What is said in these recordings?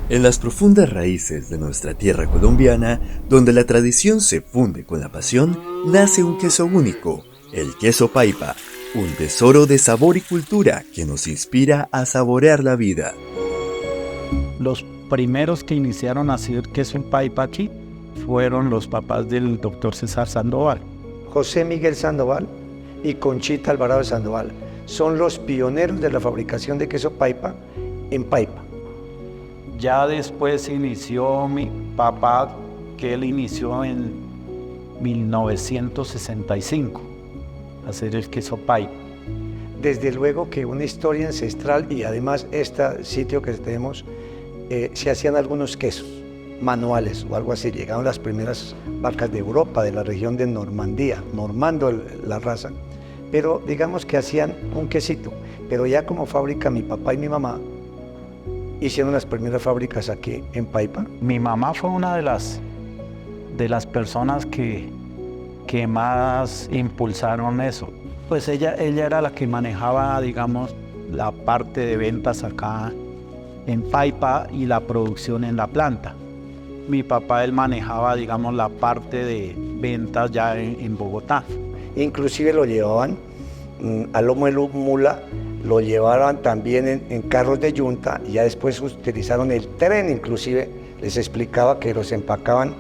En las profundas raíces de nuestra tierra colombiana, donde la tradición se funde con la pasión, nace un queso único, el queso Paipa, un tesoro de sabor y cultura que nos inspira a saborear la vida. Los primeros que iniciaron a hacer queso Paipa aquí fueron los papás del doctor César Sandoval. José Miguel Sandoval y Conchita Alvarado de Sandoval son los pioneros de la fabricación de queso Paipa en Paipa. Ya después inició mi papá, que él inició en 1965 a hacer el queso Paipa. Desde luego que una historia ancestral y además este sitio que tenemos, se hacían algunos quesos manuales o algo así. Llegaron las primeras barcas de Europa, de la región de Normandía, normando la raza, pero digamos que hacían un quesito. Pero ya como fábrica, mi papá y mi mamá hicieron las primeras fábricas aquí en Paipa. Mi mamá fue una de las personas que más impulsaron eso. Pues ella era la que manejaba, digamos, la parte de ventas acá en Paipa y la producción en la planta. Mi papá, él manejaba, digamos, la parte de ventas ya en Bogotá. Inclusive lo llevaban a lomo de mula, lo llevaban también en carros de yunta, y ya después utilizaron el tren. Inclusive les explicaba que los empacaban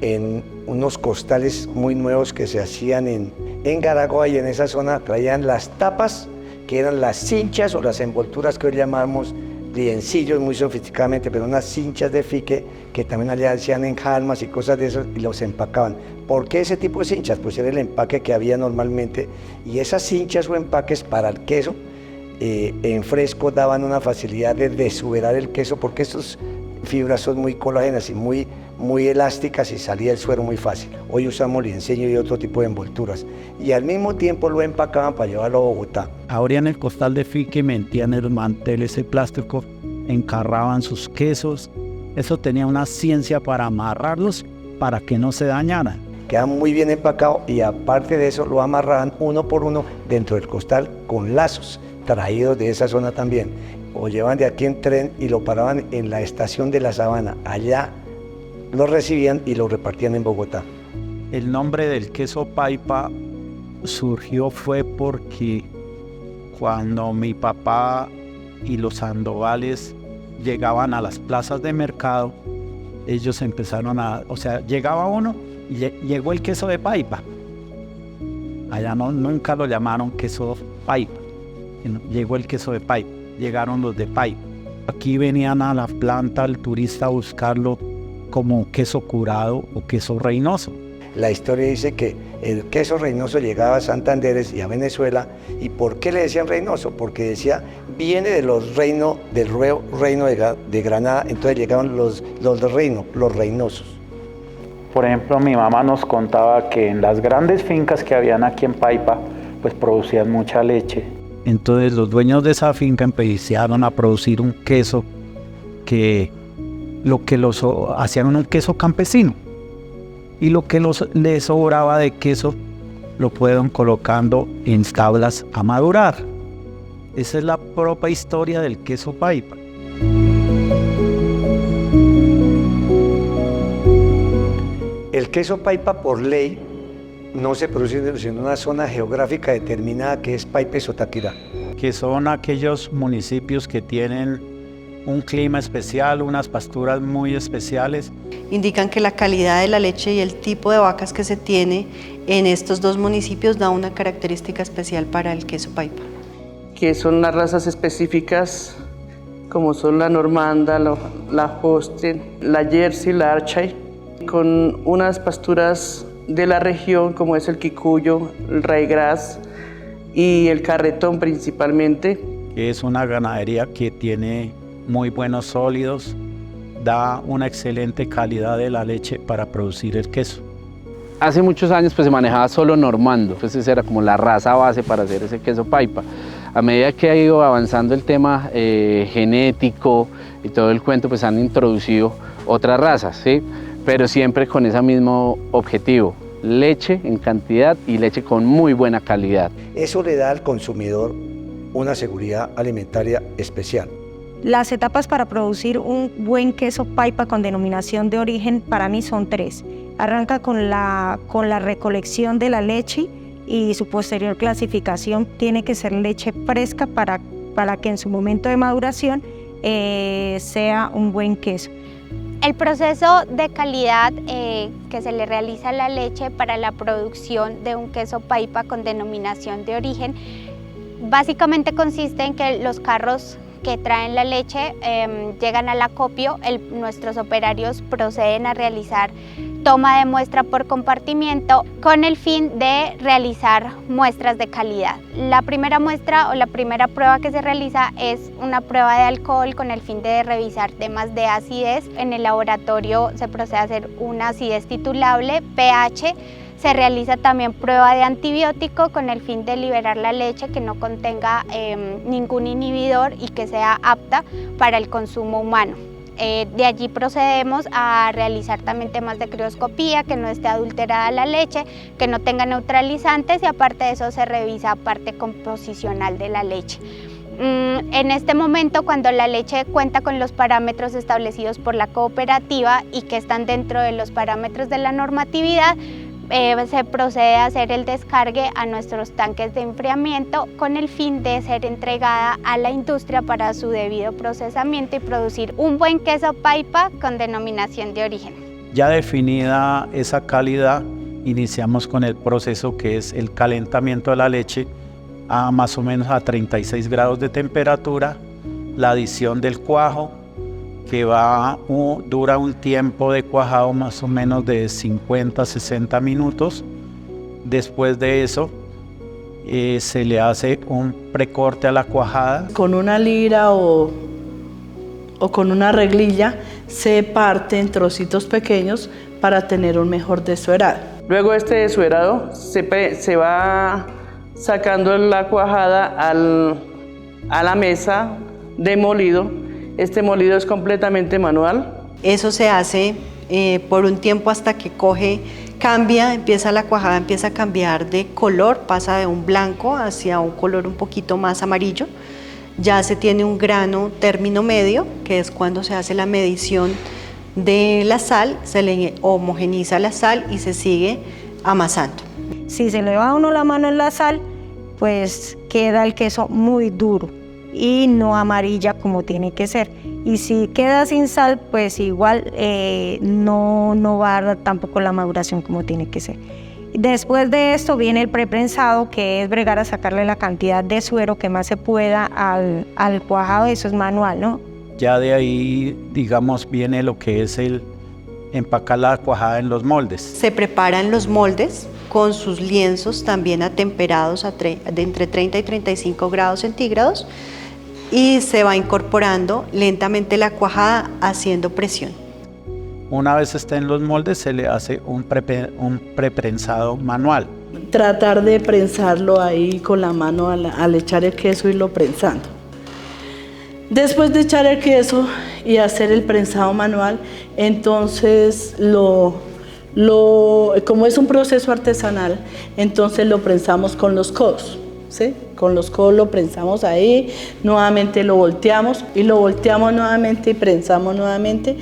en unos costales muy nuevos que se hacían en Garagua, y en esa zona traían las tapas, que eran las cinchas o las envolturas que hoy llamamos liencillos muy sofisticadamente, pero unas cinchas de fique que también allá hacían en jalmas y cosas de eso, y los empacaban. ¿Por qué ese tipo de cinchas? Pues era el empaque que había normalmente, y esas cinchas o empaques para el queso en fresco daban una facilidad de desubrar el queso, porque estas fibras son muy colágenas y muy elásticas, y salía el suero muy fácil. Hoy usamos lienceño y otro tipo de envolturas, y al mismo tiempo lo empacaban para llevarlo a Bogotá. Abrían el costal de fique, metían el mantel ese plástico, encarraban sus quesos. Eso tenía una ciencia para amarrarlos para que no se dañaran. Queda muy bien empacado, y aparte de eso lo amarraban uno por uno dentro del costal con lazos traídos de esa zona también, o llevaban de aquí en tren y lo paraban en la estación de La Sabana. Allá lo recibían y lo repartían en Bogotá. El nombre del queso Paipa surgió fue porque cuando mi papá y los Sandovales llegaban a las plazas de mercado, ellos empezaron llegaba uno y llegó el queso de Paipa. Allá nunca lo llamaron queso Paipa, llegó el queso de Paipa, llegaron los de Paipa. Aquí venían a la planta el turista a buscarlo como queso curado o queso Reynoso. La historia dice que el queso Reynoso llegaba a Santander y a Venezuela. ¿Y por qué le decían Reynoso? Porque decía, viene de los reinos, del reino de Granada, entonces llegaban los reinosos. Por ejemplo, mi mamá nos contaba que en las grandes fincas que habían aquí en Paipa, pues producían mucha leche. Entonces los dueños de esa finca empezaron a producir un queso que hacían un queso campesino, y lo que les sobraba de queso lo fueron colocando en tablas a madurar. Esa es la propia historia del queso Paipa. El queso Paipa, por ley, no se produce en una zona geográfica determinada, que es Paipa y Sotaquirá, que son aquellos municipios que tienen un clima especial, unas pasturas muy especiales. Indican que la calidad de la leche y el tipo de vacas que se tiene en estos dos municipios da una característica especial para el queso Paipa. Que son las razas específicas, como son la normanda, la Holstein, la Jersey, la Ayrshire, con unas pasturas de la región, como es el quicuyo, el ryegrass y el carretón principalmente. Es una ganadería que tiene muy buenos sólidos, da una excelente calidad de la leche para producir el queso. Hace muchos años pues se manejaba solo normando, pues esa era como la raza base para hacer ese queso Paipa. A medida que ha ido avanzando el tema genético y todo el cuento, pues han introducido otras razas, ¿sí? Pero siempre con ese mismo objetivo: leche en cantidad y leche con muy buena calidad. Eso le da al consumidor una seguridad alimentaria especial. Las etapas para producir un buen queso paipa con denominación de origen para mí son 3. Arranca con la recolección de la leche y su posterior clasificación. Tiene que ser leche fresca para que en su momento de maduración sea un buen queso. El proceso de calidad que se le realiza a la leche para la producción de un queso paipa con denominación de origen básicamente consiste en que los carros que traen la leche llegan al acopio, nuestros operarios proceden a realizar toma de muestra por compartimiento con el fin de realizar muestras de calidad. La primera muestra o la primera prueba que se realiza es una prueba de alcohol con el fin de revisar temas de acidez. En el laboratorio se procede a hacer una acidez titulable, pH. Se realiza también prueba de antibiótico con el fin de liberar la leche que no contenga ningún inhibidor y que sea apta para el consumo humano. De allí procedemos a realizar también temas de crioscopía, que no esté adulterada la leche, que no tenga neutralizantes y aparte de eso se revisa parte composicional de la leche. En este momento, cuando la leche cuenta con los parámetros establecidos por la cooperativa y que están dentro de los parámetros de la normatividad, se procede a hacer el descargue a nuestros tanques de enfriamiento con el fin de ser entregada a la industria para su debido procesamiento y producir un buen queso paipa con denominación de origen. Ya definida esa calidad, iniciamos con el proceso que es el calentamiento de la leche a más o menos a 36 grados de temperatura, la adición del cuajo, que dura un tiempo de cuajado más o menos de 50-60 minutos. Después de eso se le hace un precorte a la cuajada. Con una lira o con una reglilla se parte en trocitos pequeños para tener un mejor desuerado. Luego este desuerado se va sacando la cuajada a la mesa de molido. Este molido es completamente manual. Eso se hace por un tiempo hasta que la cuajada empieza a cambiar de color, pasa de un blanco hacia un color un poquito más amarillo. Ya se tiene un grano término medio, que es cuando se hace la medición de la sal, se le homogeniza la sal y se sigue amasando. Si se le va a uno la mano en la sal, pues queda el queso muy duro y no amarilla como tiene que ser. Y si queda sin sal, pues igual no va a dar tampoco la maduración como tiene que ser. Después de esto viene el preprensado, que es bregar a sacarle la cantidad de suero que más se pueda al cuajado. Eso es manual, ¿no? Ya de ahí, digamos, viene lo que es el empacar la cuajada en los moldes. Se preparan los moldes con sus lienzos también atemperados de entre 30 y 35 grados centígrados y se va incorporando lentamente la cuajada haciendo presión. Una vez esté en los moldes se le hace un preprensado manual. Tratar de prensarlo ahí con la mano al echar el queso y lo prensando. Después de echar el queso y hacer el prensado manual, entonces como es un proceso artesanal, entonces lo prensamos con los codos, ¿sí? Con los codos lo prensamos ahí, nuevamente lo volteamos y lo volteamos nuevamente y prensamos nuevamente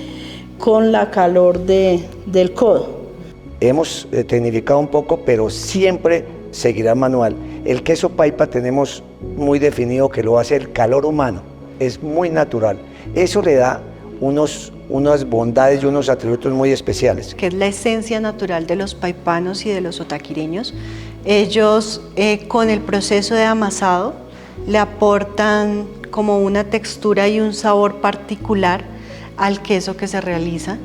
con la calor del codo. Hemos tecnificado un poco, pero siempre seguirá manual. El queso paipa tenemos muy definido que lo hace el calor humano, es muy natural. Eso le da unas bondades y unos atributos muy especiales. Que es la esencia natural de los paipanos y de los sotaquireños. Ellos con el proceso de amasado le aportan como una textura y un sabor particular al queso que se realiza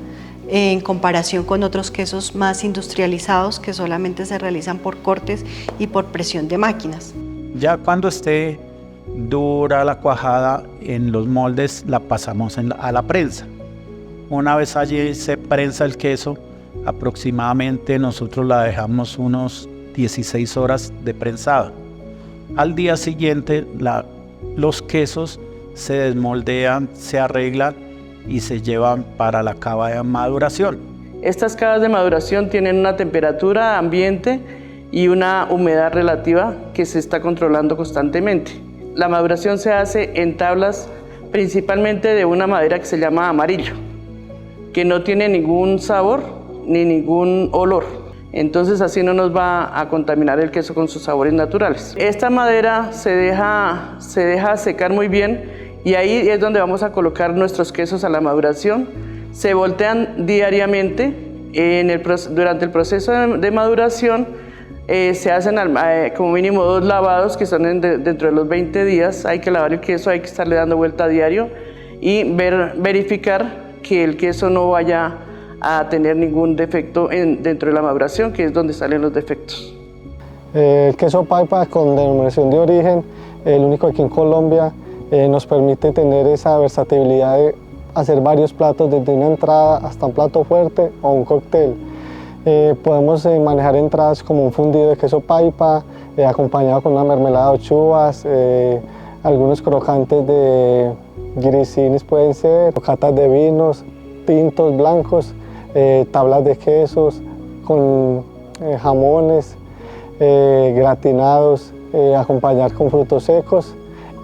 en comparación con otros quesos más industrializados que solamente se realizan por cortes y por presión de máquinas. Ya cuando esté dura la cuajada en los moldes la pasamos a la prensa. Una vez allí se prensa el queso, aproximadamente nosotros la dejamos unos 16 horas de prensado. Al día siguiente los quesos se desmoldean, se arreglan y se llevan para la cava de maduración. Estas cavas de maduración tienen una temperatura ambiente y una humedad relativa que se está controlando constantemente. La maduración se hace en tablas principalmente de una madera que se llama amarillo, que no tiene ningún sabor ni ningún olor. Entonces así no nos va a contaminar el queso con sus sabores naturales. Esta madera se deja secar muy bien y ahí es donde vamos a colocar nuestros quesos a la maduración. Se voltean diariamente. Durante el proceso de maduración se hacen como mínimo 2 lavados que son dentro de los 20 días. Hay que lavar el queso, hay que estarle dando vuelta a diario y verificar que el queso no vaya a tener ningún defecto dentro de la maduración, que es donde salen los defectos. El queso paipa con denominación de origen, el único aquí en Colombia, nos permite tener esa versatilidad de hacer varios platos, desde una entrada hasta un plato fuerte o un cóctel. Podemos manejar entradas como un fundido de queso paipa, acompañado con una mermelada de uchuvas, algunos crocantes de grissini pueden ser, catas de vinos, tintos, blancos, tablas de quesos con jamones, gratinados, acompañar con frutos secos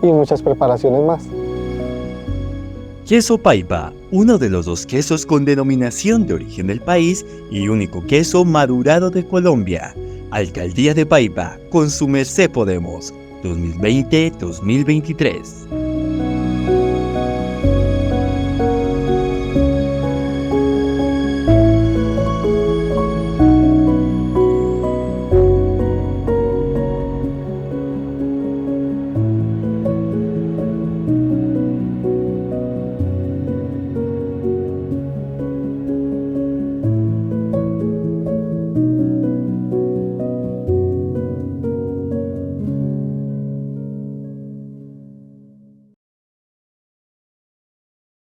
y muchas preparaciones más. Queso paipa, uno de los 2 quesos con denominación de origen del país y único queso madurado de Colombia. Alcaldía de Paipa, con su merced Podemos, 2020-2023.